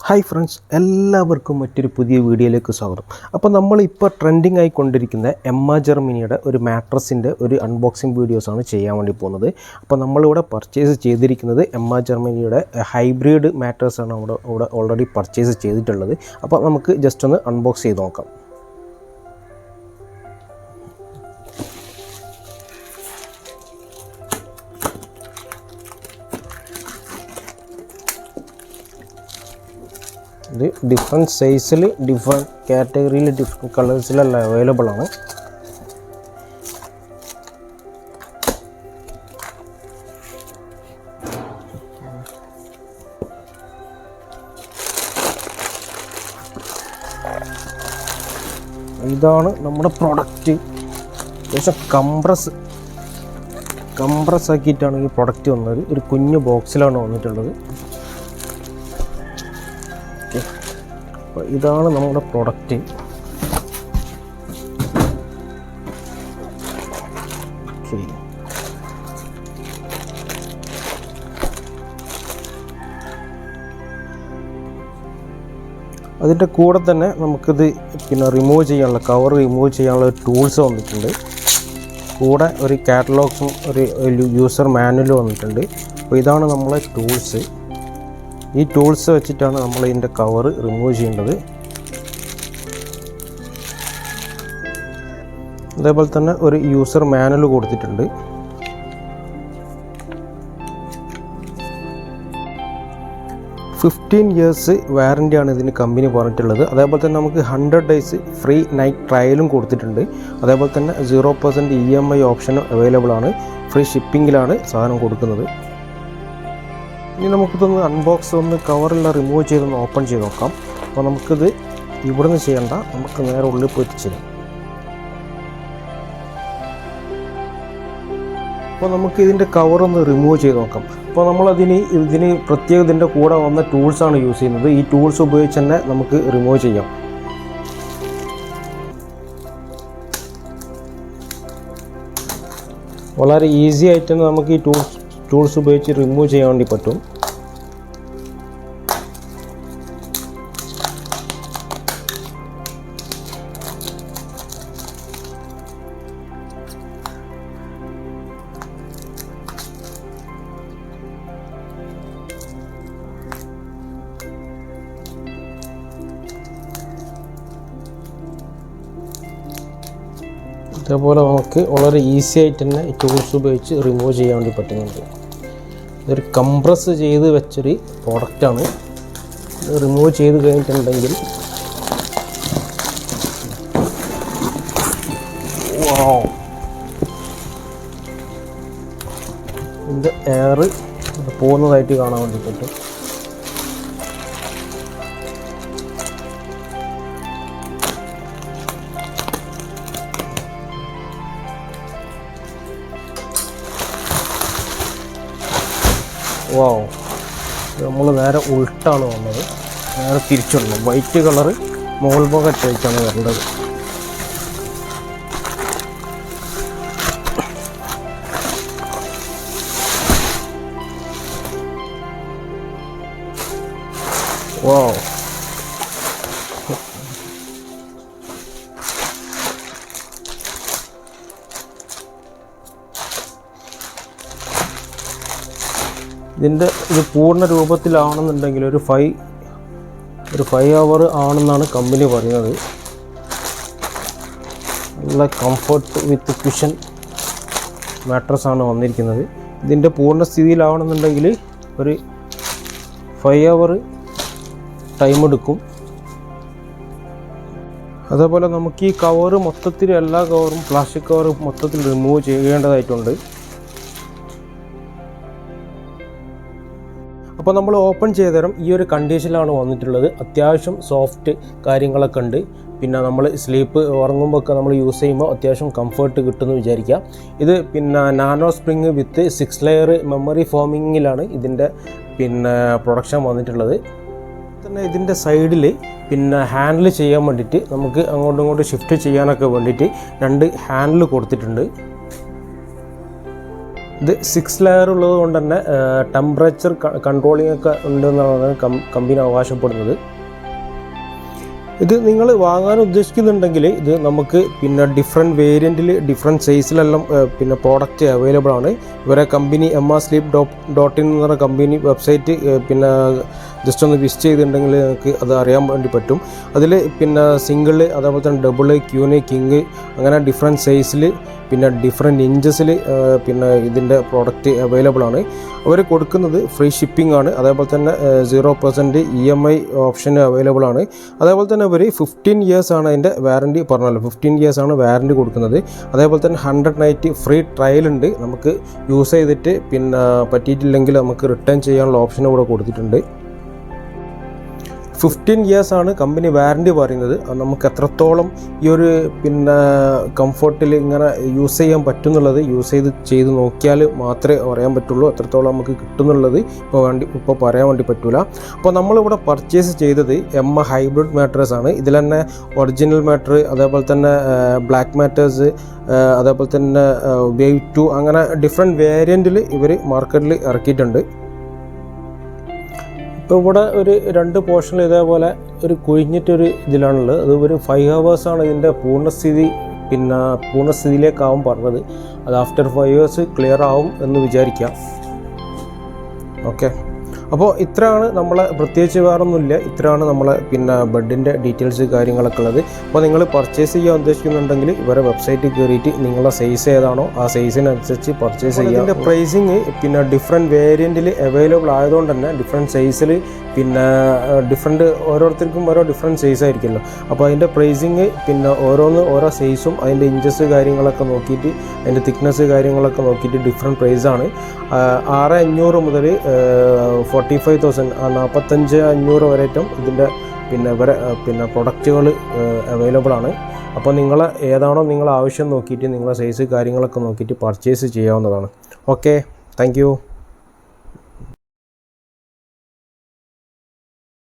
Hi friends, എല്ലാവർക്കും മറ്റൊരു പുതിയ വീഡിയോയിലേക്ക് സ്വാഗതം. അപ്പോൾ നമ്മളിപ്പോൾ ട്രെൻഡിങ് ആയിക്കൊണ്ടിരിക്കുന്ന എമ്മ ജർമ്മനിയുടെ ഒരു മാട്രസിൻ്റെ ഒരു അൺബോക്സിങ് വീഡിയോസാണ് ചെയ്യാൻ വേണ്ടി പോകുന്നത്. അപ്പോൾ നമ്മളിവിടെ പർച്ചേസ് ചെയ്തിരിക്കുന്നത് എമ്മ ജർമ്മനിയുടെ ഹൈബ്രിഡ് മാട്രസാണ് ഇവിടെ ഓൾറെഡി പർച്ചേസ് ചെയ്തിട്ടുള്ളത്. അപ്പോൾ നമുക്ക് ജസ്റ്റ് ഒന്ന് അൺബോക്സ് ചെയ്ത് നോക്കാം. ഇത് ഡിഫറെൻറ്റ് സൈസിൽ ഡിഫറെൻറ്റ് കാറ്റഗറിയിൽ ഡിഫറെൻറ്റ് കളേഴ്സിലെല്ലാം അവൈലബിൾ ആണ്. ഇതാണ് നമ്മുടെ പ്രൊഡക്റ്റ്. ഏകദേശം കംപ്രസ് ആക്കിയിട്ടാണ് ഈ പ്രൊഡക്റ്റ് വന്നത്. ഒരു കുഞ്ഞു ബോക്സിലാണ് വന്നിട്ടുള്ളത്. അപ്പോൾ ഇതാണ് നമ്മുടെ പ്രൊഡക്റ്റ്. അതിൻ്റെ കൂടെ തന്നെ നമുക്കിത് റിമൂവ് ചെയ്യാനുള്ള കവർ റിമൂവ് ചെയ്യാനുള്ള ടൂൾസ് വന്നിട്ടുണ്ട്. കൂടെ ഒരു കാറ്റലോഗ്സും ഒരു യൂസർ മാനുവലും വന്നിട്ടുണ്ട്. അപ്പോൾ ഇതാണ് നമ്മളെ ടൂൾസ്. ഈ ടൂൾസ് വെച്ചിട്ടാണ് നമ്മൾ ഇതിൻ്റെ കവർ റിമൂവ് ചെയ്യേണ്ടത്. അതേപോലെ തന്നെ ഒരു യൂസർ മാനുവൽ കൊടുത്തിട്ടുണ്ട്. $15 വാറൻറ്റിയാണ് ഇതിന് കമ്പനി പറഞ്ഞിട്ടുള്ളത്. അതേപോലെ തന്നെ നമുക്ക് 100 ഡേയ്സ് ഫ്രീ നൈറ്റ് ട്രയലും കൊടുത്തിട്ടുണ്ട്. അതേപോലെ തന്നെ 0% EMI ഓപ്ഷനും അവൈലബിൾ ആണ്. ഫ്രീ ഷിപ്പിങ്ങിലാണ് സാധനം കൊടുക്കുന്നത്. ഇനി നമുക്കിതൊന്ന് അൺബോക്സ് ഒന്ന് കവറെല്ലാം റിമൂവ് ചെയ്തൊന്ന് ഓപ്പൺ ചെയ്ത് നോക്കാം. അപ്പോൾ നമുക്കിത് ഇവിടുന്ന് ചെയ്യണ്ട, നമുക്ക് നേരെ ഉള്ളിൽ പോയിട്ട് ചെയ്യാം. അപ്പോൾ നമുക്ക് ഇതിൻ്റെ കവറൊന്ന് റിമൂവ് ചെയ്ത് നോക്കാം. അപ്പോൾ ഇതിന് പ്രത്യേകം ഇതിൻ്റെ കൂടെ വന്ന ടൂൾസാണ് യൂസ് ചെയ്യുന്നത്. ഈ ടൂൾസ് ഉപയോഗിച്ച് തന്നെ നമുക്ക് റിമൂവ് ചെയ്യാം. വളരെ ഈസി ആയിട്ട് തന്നെ നമുക്ക് ഈ ടൂൾസ് ഉപയോഗിച്ച് റിമൂവ് ചെയ്യാൻ വേണ്ടി പറ്റും. ഇതേപോലെ നമുക്ക് വളരെ ഈസി ആയിട്ട് തന്നെ ഈ ടൂൾസ് ഉപയോഗിച്ച് റിമൂവ് ചെയ്യാൻ വേണ്ടി പറ്റുന്നുണ്ട്. ഇതൊരു കംപ്രസ് ചെയ്ത് വെച്ചൊരു പ്രോഡക്റ്റാണ്. ഇത് റിമൂവ് ചെയ്ത് കഴിഞ്ഞിട്ടുണ്ടെങ്കിൽ ഇതിൻ്റെ എയർ പോകുന്നതായിട്ട് കാണാൻ വേണ്ടി പറ്റും. വാവ്, നമ്മൾ നേരെ ഉൾട്ടാണ് വന്നത്. നേരെ തിരിച്ചുള്ള വൈറ്റ് കളറ് മുകൾ ഭാഗത്ത് വെച്ചാണ് വരേണ്ടത്. വാവ്, ഇത് പൂർണ്ണ രൂപത്തിലാണെന്നുണ്ടെങ്കിൽ ഒരു 5 hour ആണെന്നാണ് കമ്പനി പറയുന്നത്. നല്ല കംഫർട്ട് വിത്ത് കുഷൻ മാട്രസാണ് വന്നിരിക്കുന്നത്. ഇതിൻ്റെ പൂർണ്ണ സ്ഥിതിയിലാവണമെന്നുണ്ടെങ്കിൽ ഒരു 5 hour ടൈം എടുക്കും. അതേപോലെ നമുക്ക് ഈ കവറ് മൊത്തത്തിൽ എല്ലാ കവറും പ്ലാസ്റ്റിക് കവർ മൊത്തത്തിൽ റിമൂവ് ചെയ്യേണ്ടതായിട്ടുണ്ട്. അപ്പോൾ നമ്മൾ ഓപ്പൺ ചെയ്ത തരം ഈ ഒരു കണ്ടീഷനിലാണ് വന്നിട്ടുള്ളത്. അത്യാവശ്യം സോഫ്റ്റ് കാര്യങ്ങളൊക്കെ ഉണ്ട്. പിന്നെ നമ്മൾ ഉറങ്ങുമ്പോൾ ഒക്കെ നമ്മൾ യൂസ് ചെയ്യുമ്പോൾ അത്യാവശ്യം കംഫർട്ട് കിട്ടുമെന്ന് വിചാരിക്കുക. ഇത് നാനോ സ്പ്രിങ് വിത്ത് 6 ലെയർ മെമ്മറി ഫോമിങ്ങിലാണ് ഇതിൻ്റെ പ്രൊഡക്ഷൻ വന്നിട്ടുള്ളത്. തന്നെ ഇതിൻ്റെ സൈഡിൽ ഹാൻഡിൽ ചെയ്യാൻ വേണ്ടിയിട്ട് നമുക്ക് അങ്ങോട്ടും ഇങ്ങോട്ടും ഷിഫ്റ്റ് ചെയ്യാനൊക്കെ വേണ്ടിയിട്ട് 2 ഹാൻഡിൽ കൊടുത്തിട്ടുണ്ട്. ഇത് 6 ലെയർ ഉള്ളത് കൊണ്ട് തന്നെ ടെമ്പറേച്ചർ കൺട്രോളിംഗ് ഒക്കെ ഉണ്ടെന്നാണ് കമ്പനി അവകാശപ്പെടുന്നത്. ഇത് നിങ്ങൾ വാങ്ങാൻ ഉദ്ദേശിക്കുന്നുണ്ടെങ്കിൽ ഇത് നമുക്ക് പിന്നെ ഡിഫറെൻറ്റ് വേരിയൻറ്റിൽ ഡിഫറെൻറ്റ് സൈസിലെല്ലാം പിന്നെ പ്രോഡക്റ്റ് അവൈലബിൾ ആണ്. ഇവരെ കമ്പനി emmasleep.in എന്ന് പറഞ്ഞ കമ്പനി വെബ്സൈറ്റ് പിന്നെ ജസ്റ്റ് ഒന്ന് വിസിറ്റ് ചെയ്തിട്ടുണ്ടെങ്കിൽ നിങ്ങൾക്ക് അത് അറിയാൻ വേണ്ടി പറ്റും. അതിൽ പിന്നെ സിംഗിൾ, അതേപോലെ തന്നെ ഡബിൾ, ക്യൂന്, കിങ് അങ്ങനെ ഡിഫറെൻറ്റ് സൈസിൽ പിന്നെ ഡിഫറെൻറ്റ് ഇഞ്ചസിൽ പിന്നെ ഇതിൻ്റെ പ്രോഡക്റ്റ് അവൈലബിൾ ആണ്. അവർ കൊടുക്കുന്നത് ഫ്രീ ഷിപ്പിംഗ് ആണ്. അതേപോലെ തന്നെ 0% EMI ഓപ്ഷൻ അവൈലബിൾ ആണ്. അതേപോലെ തന്നെ അവർ 15 ഇയേഴ്സ് ആണ് അതിൻ്റെ വാറൻറ്റി പറഞ്ഞല്ലോ, 15 ഇയേഴ്സ് ആണ് വാറൻറ്റി കൊടുക്കുന്നത്. അതേപോലെ തന്നെ 100 നൈറ്റ് ഫ്രീ ട്രയൽ ഉണ്ട്. നമുക്ക് യൂസ് ചെയ്തിട്ട് പിന്നെ പറ്റിയിട്ടില്ലെങ്കിൽ നമുക്ക് റിട്ടേൺ ചെയ്യാനുള്ള ഓപ്ഷൻ ഇവിടെ കൊടുത്തിട്ടുണ്ട്. 15 ഇയേഴ്സ് ആണ് കമ്പനി വാറൻറ്റി പറയുന്നത്. നമുക്ക് എത്രത്തോളം ഈ ഒരു പിന്നെ കംഫർട്ടിൽ ഇങ്ങനെ യൂസ് ചെയ്യാൻ പറ്റുന്നുള്ളത് യൂസ് ചെയ്ത് നോക്കിയാൽ മാത്രമേ അറിയാൻ പറ്റുള്ളൂ എത്രത്തോളം നമുക്ക് കിട്ടുന്നുള്ളത് ഇപ്പോൾ പറയാൻ വേണ്ടി പറ്റില്ല. അപ്പോൾ നമ്മളിവിടെ പർച്ചേസ് ചെയ്തത് എമ്മ ഹൈബ്രിഡ് മാട്രസ് ആണ്. ഇതിൽ തന്നെ ഒറിജിനൽ മാറ്റർ, അതേപോലെ തന്നെ ബ്ലാക്ക് മാറ്റേഴ്സ്, അതേപോലെ തന്നെ വേവ് 2 അങ്ങനെ ഡിഫറെൻറ്റ് വേരിയൻറ്റിൽ ഇവർ മാർക്കറ്റിൽ ഇറക്കിയിട്ടുണ്ട്. ഇപ്പോൾ ഇവിടെ ഒരു 2 പോർഷനിൽ ഇതേപോലെ ഒരു കുഴിഞ്ഞിട്ടൊരു ഇതിലാണുള്ളത്. അത് ഒരു 5 hours ഇതിൻ്റെ പൂർണ്ണസ്ഥിതിയിലേക്കാവും പറഞ്ഞത്. അത് ആഫ്റ്റർ 5 years ക്ലിയർ ആവും എന്ന് വിചാരിക്കാം. ഓക്കെ, അപ്പോൾ ഇത്രയാണ് നമ്മളെ, പ്രത്യേകിച്ച് വേറൊന്നുമില്ല. ഇത്രയാണ് നമ്മളെ പിന്നെ ബെഡിൻ്റെ ഡീറ്റെയിൽസ് കാര്യങ്ങളൊക്കെ ഉള്ളത്. അപ്പോൾ നിങ്ങൾ പർച്ചേസ് ചെയ്യാൻ ഉദ്ദേശിക്കുന്നുണ്ടെങ്കിൽ ഇവരെ വെബ്സൈറ്റിൽ കയറിയിട്ട് നിങ്ങളുടെ സൈസ് ഏതാണോ ആ സൈസിനനുസരിച്ച് പർച്ചേസ് ചെയ്യുക. ഇതിൻ്റെ പ്രൈസിങ് പിന്നെ ഡിഫറെൻറ്റ് വേരിയൻറ്റിൽ അവൈലബിൾ ആയതുകൊണ്ട് തന്നെ ഡിഫറെൻറ്റ് സൈസിൽ പിന്നെ ഓരോരുത്തർക്കും ഓരോ ഡിഫറെൻറ്റ് സൈസ് ആയിരിക്കുമല്ലോ. അപ്പോൾ അതിൻ്റെ പ്രൈസിങ് പിന്നെ ഓരോ സൈസും അതിൻ്റെ ഇഞ്ചസ് കാര്യങ്ങളൊക്കെ നോക്കിയിട്ട് അതിൻ്റെ തിക്നെസ് കാര്യങ്ങളൊക്കെ നോക്കിയിട്ട് ഡിഫറെൻറ്റ് പ്രൈസാണ്. 6500 മുതൽ 45,000 45,500 വരെയായിട്ടും ഇതിൻ്റെ പിന്നെ പ്രൊഡക്റ്റുകൾ അവൈലബിൾ ആണ്. അപ്പോൾ ഏതാണോ നിങ്ങളെ ആവശ്യം നോക്കിയിട്ട് നിങ്ങളെ സൈസ് കാര്യങ്ങളൊക്കെ നോക്കിയിട്ട് പർച്ചേസ് ചെയ്യാവുന്നതാണ്. Okay, thank you.